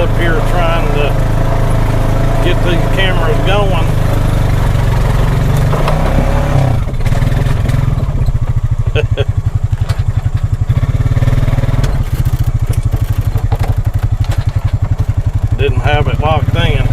up here trying to get these cameras going. Didn't have it locked in.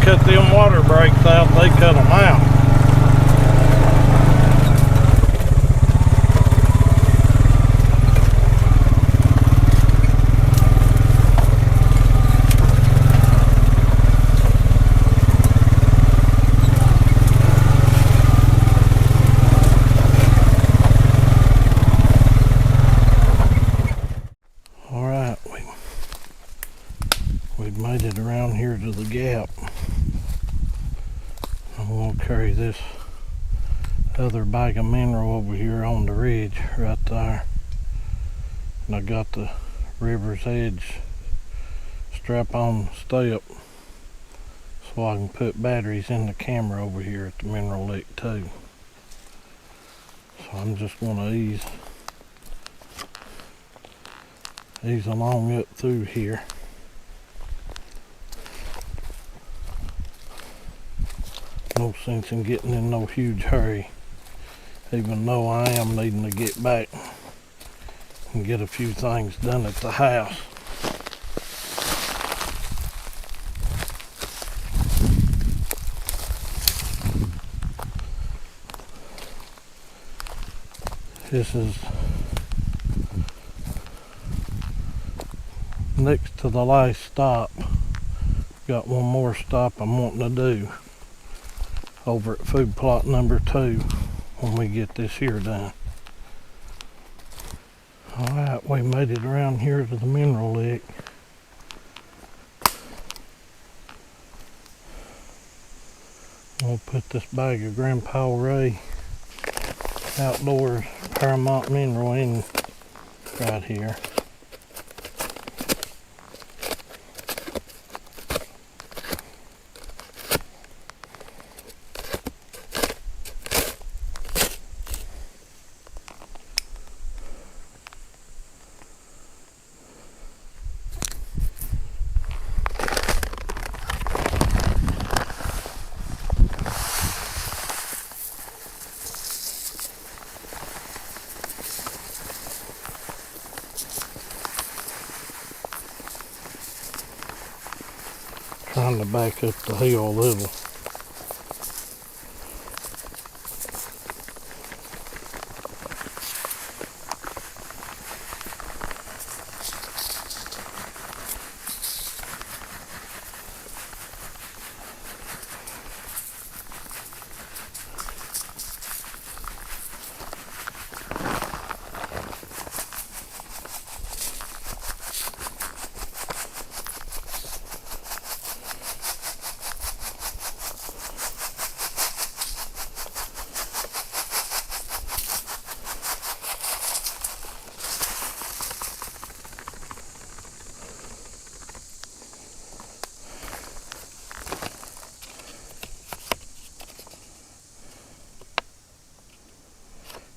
Cut them water brakes out, they cut them out. All right, we've made it around here to the gap. I'm going to carry this other bag of mineral over here on the ridge right there, and I got the river's edge strap on step so I can put batteries in the camera over here at the mineral lick too. So I'm just going to ease along up through here. No sense in getting in no huge hurry, even though I am needing to get back and get a few things done at the house. This is next to the last stop. Got one more stop I'm wanting to do over at food plot number 2 when we get this here done. Alright, we made it around here to the mineral lick. We'll put this bag of Grandpa Ray Outdoors Paramount mineral in right here. Trying to back up the hill a little.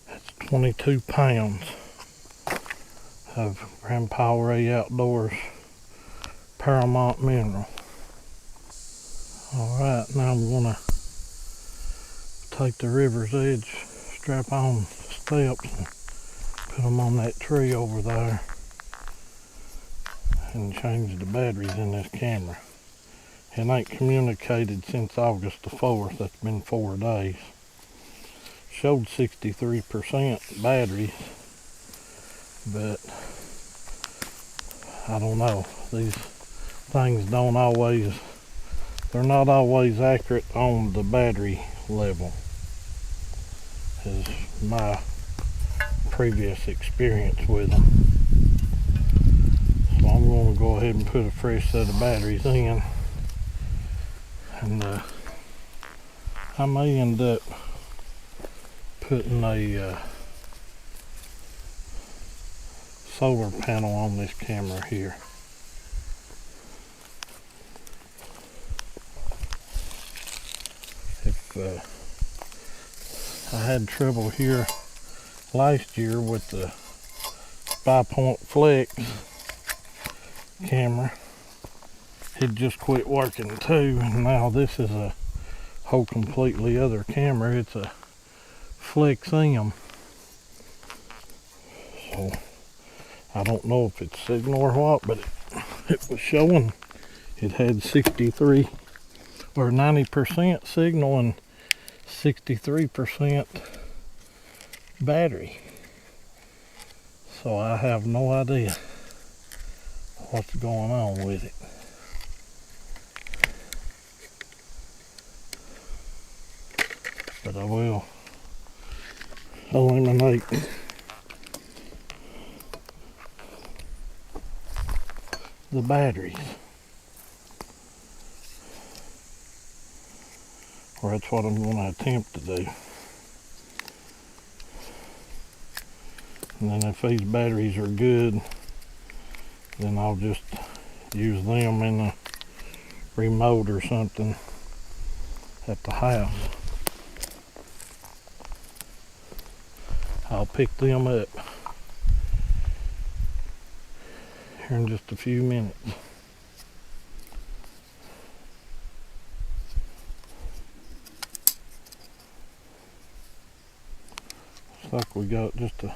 That's 22 pounds of Grandpa Ray Outdoors Paramount mineral. Alright, now I'm gonna take the river's edge strap on steps and put them on that tree over there and change the batteries in this camera. It ain't communicated since August the 4th. That's been 4 days. Showed 63% batteries, but I don't know. These things don't always, they're not always accurate on the battery level, is my previous experience with them. So I'm going to go ahead and put a fresh set of batteries in, and I may end up putting a solar panel on this camera here. If I had trouble here last year with the 5-point flex camera, it just quit working too, and now this is a whole completely other camera. It's a Flex M. So I don't know if it's signal or what, but it was showing it had 63 or 90% signal and 63% battery. So I have no idea what's going on with it. But I will eliminate the batteries. Or that's what I'm going to attempt to do. And then if these batteries are good, then I'll just use them in a remote or something at the house. I'll pick them up here in just a few minutes. Looks like we got just a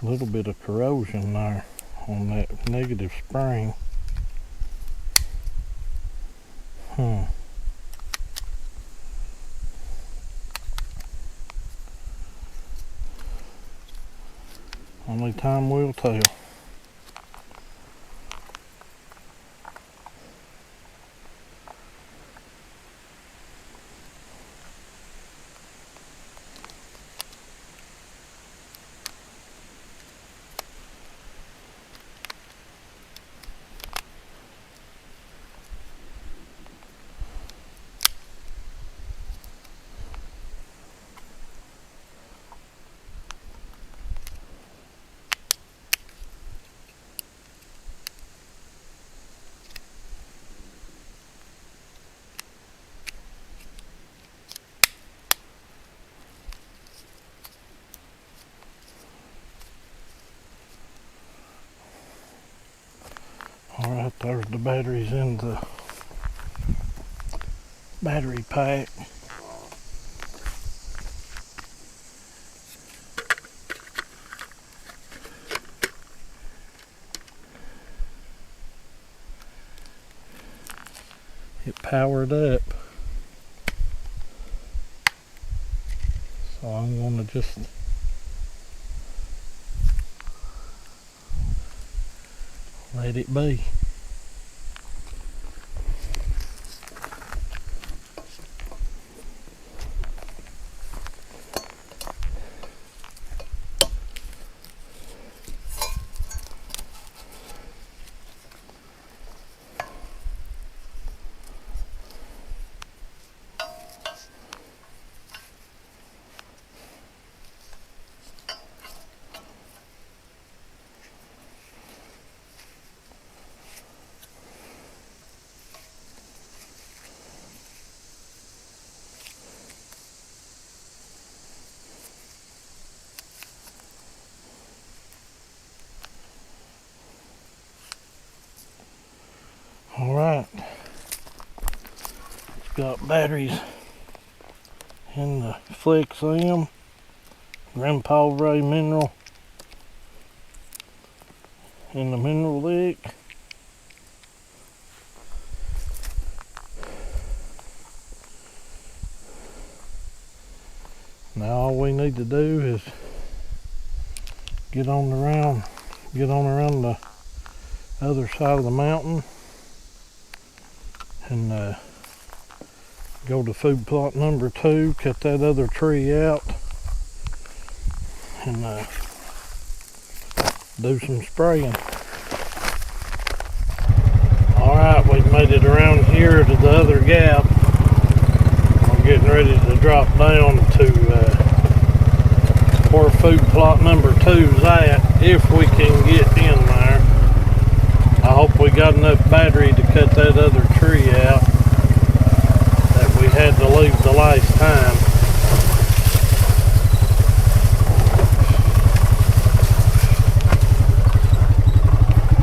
little bit of corrosion there on that negative spring. Only time will tell. Alright, there's the batteries in the battery pack. It powered up. So I'm going to just let it be. Alright, it's got batteries in the Flex M, Grandpa Ray mineral in the mineral lick. Now all we need to do is get on around the other side of the mountain and go to food plot number 2, cut that other tree out, and do some spraying. Alright, we've made it around here to the other gap. We'll getting ready to drop down to where food plot number 2's at, if we can get in there. I hope we got enough battery to cut that other tree out that we had to leave the last time.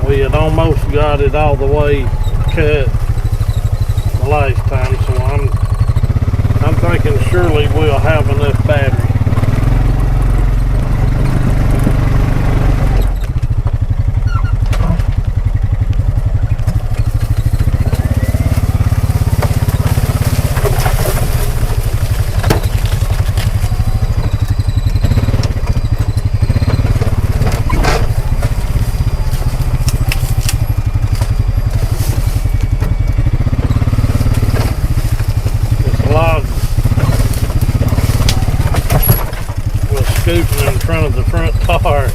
We had almost got it all the way cut the last time, so I'm thinking surely we'll have enough battery. Scooping in front of the front tire.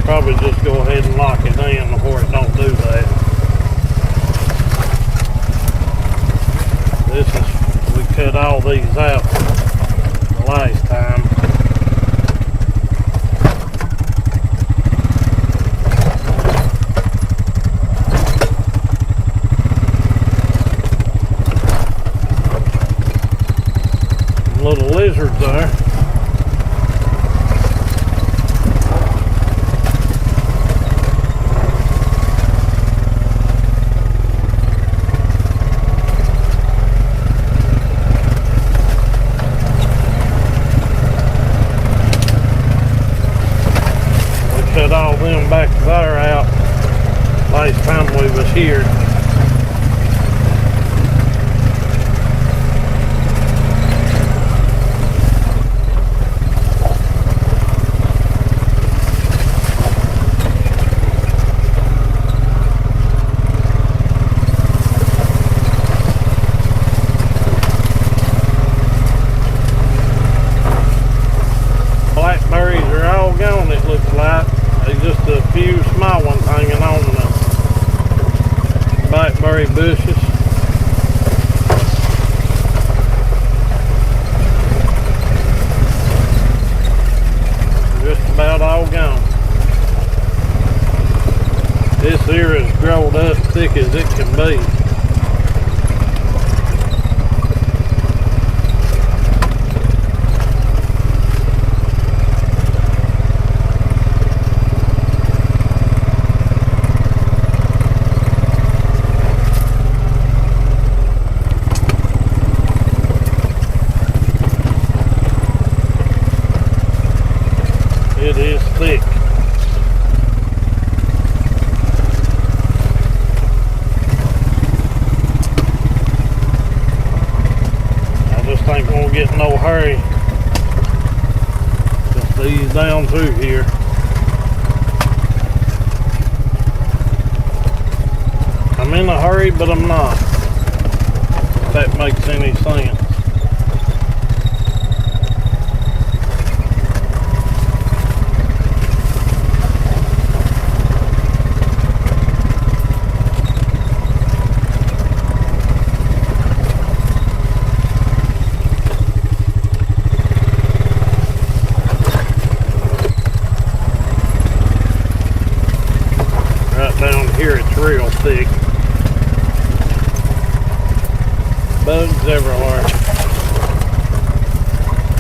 Probably just go ahead and lock it in before it don't do that. We cut all these out the last time. Little lizards there. We cut all them back there out last time we was here. Blackberries are all gone, it looks like. There's just a few small ones hanging on the blackberry bushes. Just about all gone. This here is grown up thick as it can be. It is thick. I just think we won't get in no hurry. Just ease down through here. I'm in a hurry, but I'm not. If that makes any sense. Down here it's real thick. Bugs everywhere.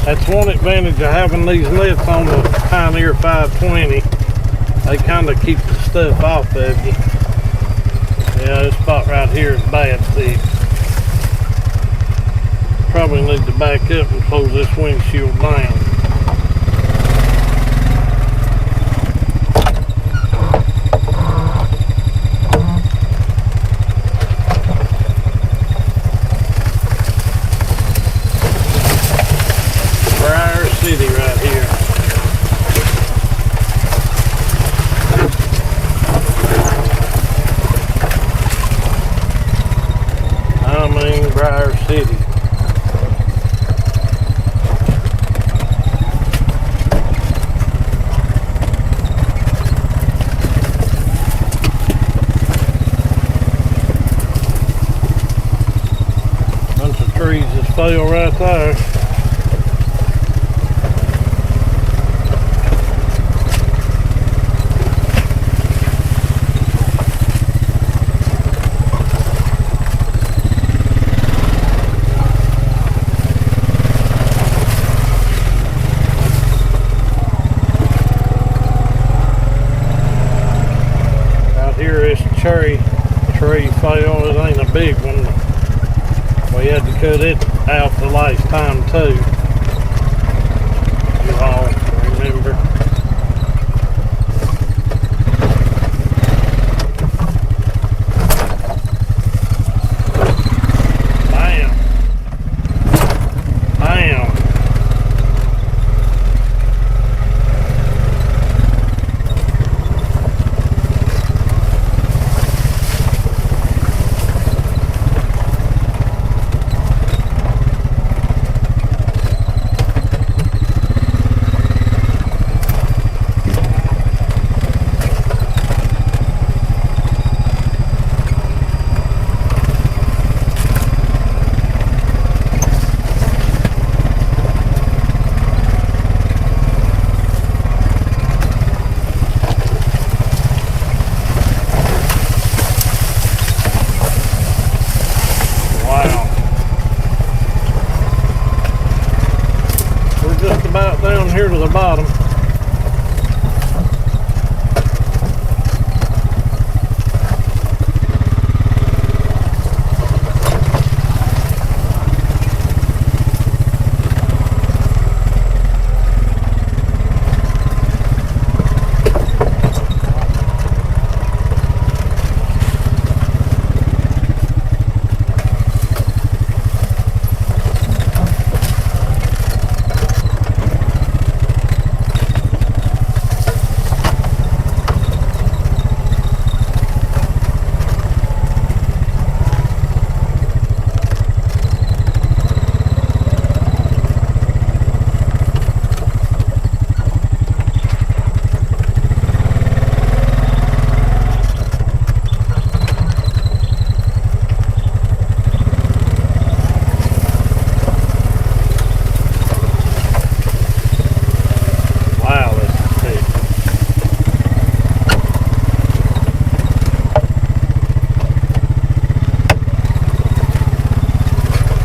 That's one advantage of having these nets on the Pioneer 520. They kind of keep the stuff off of you. Yeah, this spot right here is bad thick. Probably need to back up and close this windshield down. City right here. I mean Briar City. stale right there. Out here, this cherry tree fell. It ain't a big one. We had to cut it out the last time too. You all remember. Bam. Bam. About down here to the bottom.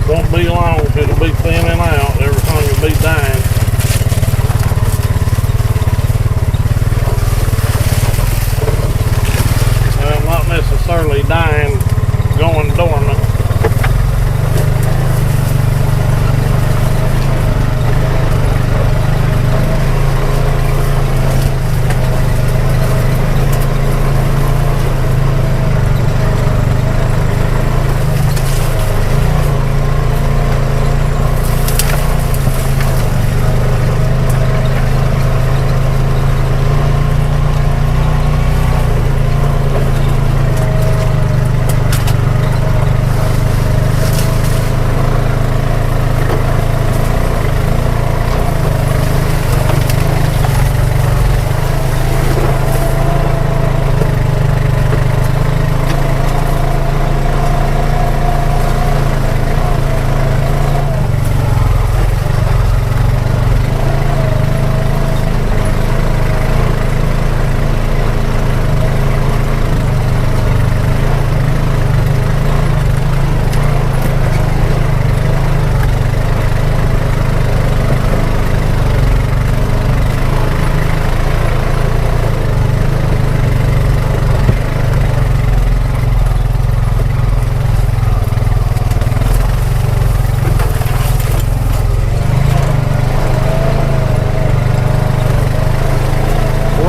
Won't be long, it'll be thinning out, everything will be dying. Well, not necessarily dying, going dormant.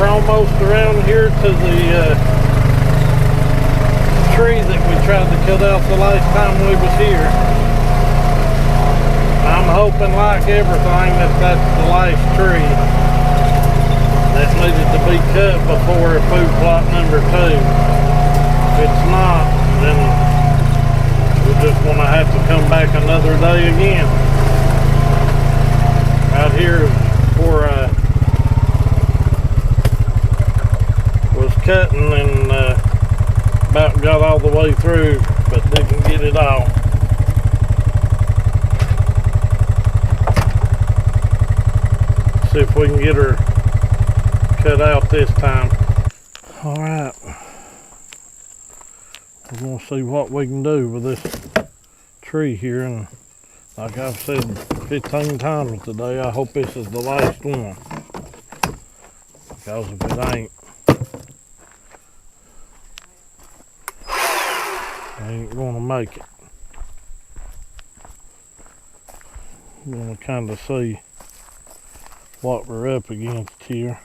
Almost around here to the tree that we tried to cut out the last time we was here. I'm hoping, like everything, that that's the last tree that needed to be cut before food plot number 2. If it's not, then we're just going to have to come back another day again. Out here for was cutting and about got all the way through, but didn't get it all. See if we can get her cut out this time. Alright. We're going to see what we can do with this tree here. And like I've said 15 times today, I hope this is the last one. Because if it ain't, I ain't going to make it. I'm going to kind of see what we're up against here.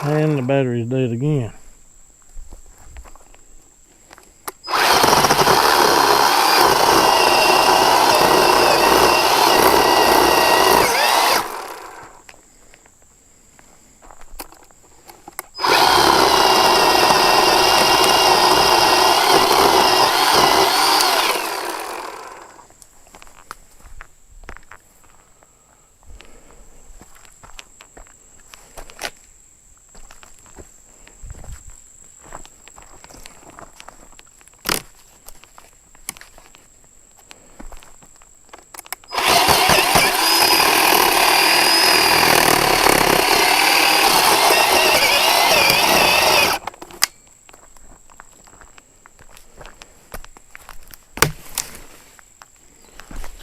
And the battery's dead again.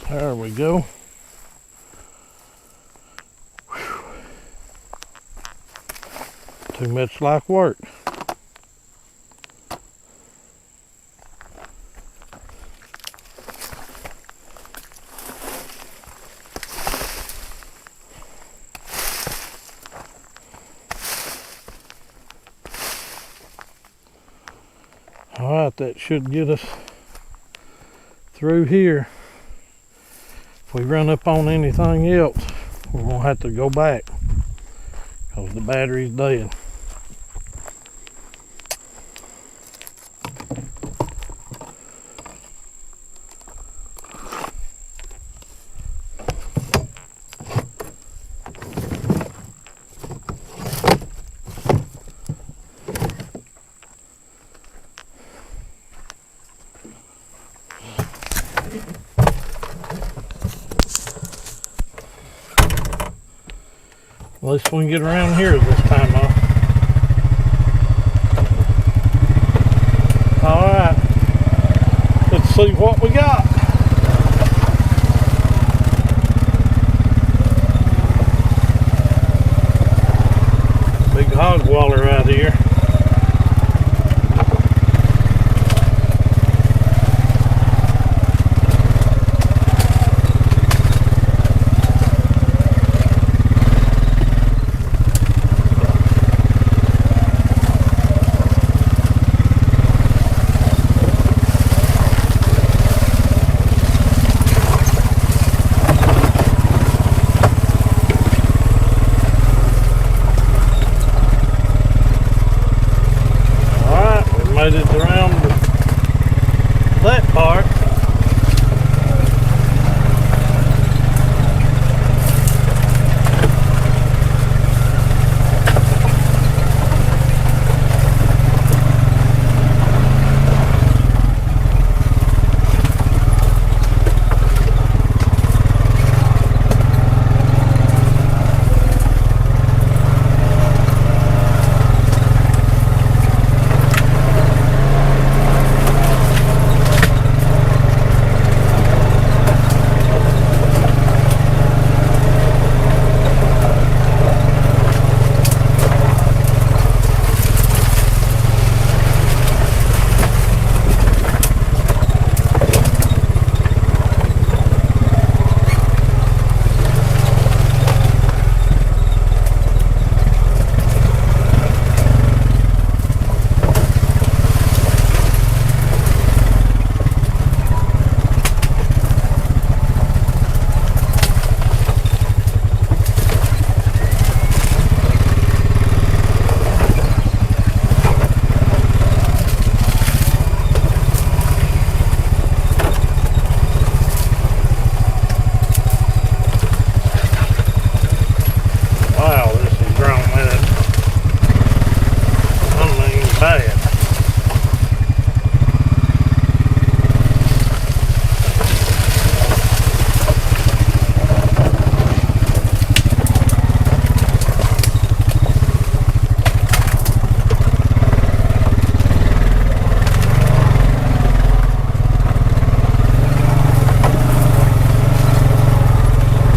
There we go. Whew. Too much like work. Alright, that should get us through here. If we run up on anything else, we're going to have to go back because the battery's dead. At least we can get around here this time though. Alright, let's see what we got. Big hog waller out here.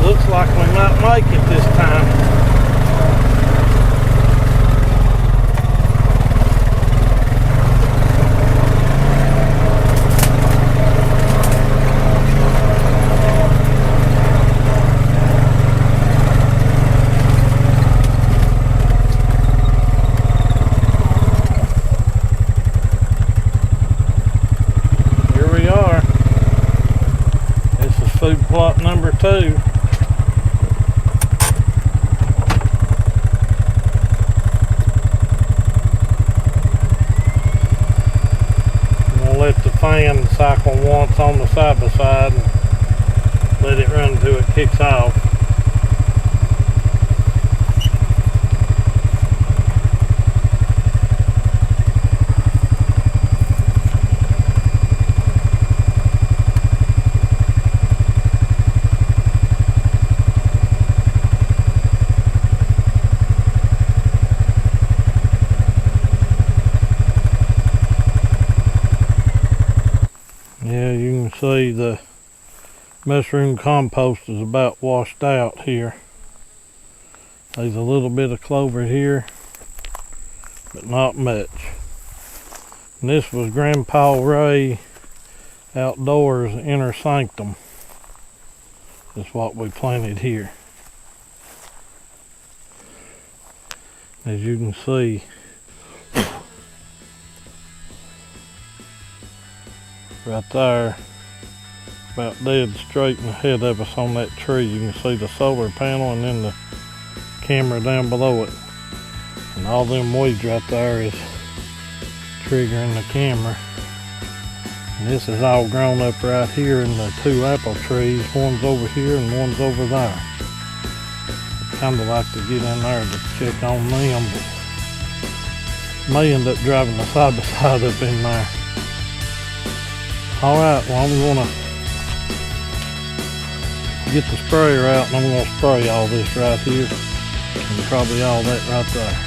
Looks like we might make it this time. Food plot number 2. I'm going to let the fan cycle once on the side by side and let it run until it kicks off. Yeah, you can see the mushroom compost is about washed out here. There's a little bit of clover here, but not much. And this was Grandpa Ray Outdoors Inner Sanctum. That's what we planted here. As you can see, right there, about dead straight in the head of us on that tree. You can see the solar panel and then the camera down below it. And all them weeds right there is triggering the camera. And this is all grown up right here in the 2 apple trees. One's over here and one's over there. I'd kind of like to get in there to check on them, but may end up driving the side by side up in there. Alright, well I'm going to get the sprayer out and I'm going to spray all this right here and probably all that right there.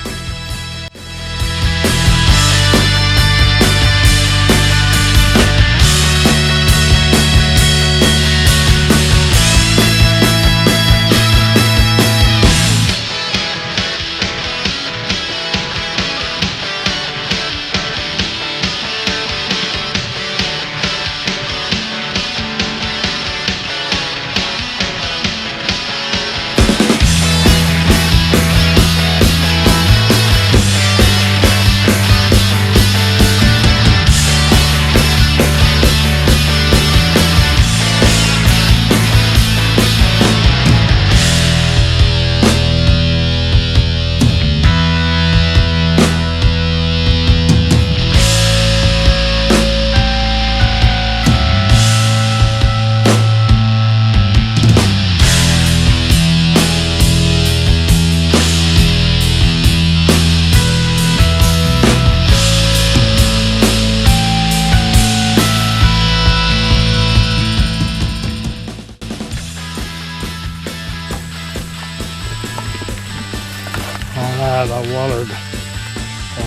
Alright, I watered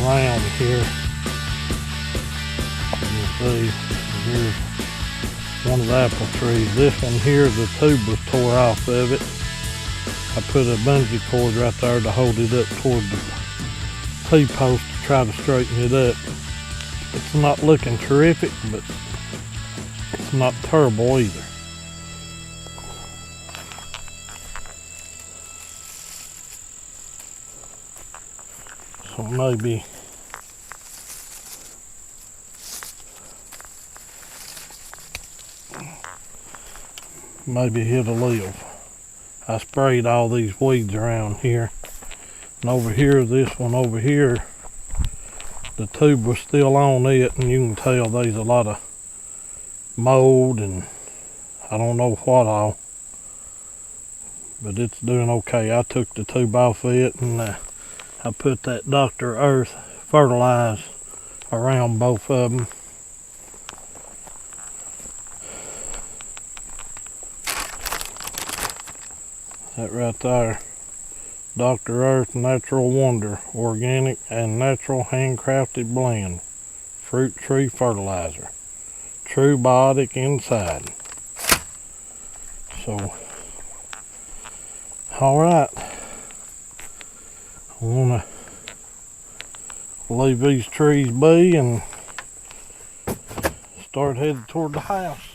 around here. You can see, here's one of the apple trees. This one here, the tube was tore off of it. I put a bungee cord right there to hold it up toward the T-post to try to straighten it up. It's not looking terrific, but it's not terrible either. So maybe it'll live. I sprayed all these weeds around here. And over here, this one over here, the tube was still on it, and you can tell there's a lot of mold and I don't know what all. But it's doing okay. I took the tube off of it and I put that Dr. Earth fertilizer around both of them. That right there, Dr. Earth Natural Wonder, organic and natural handcrafted blend, fruit tree fertilizer, true biotic inside. So Alright. I wanna leave these trees be and start heading toward the house.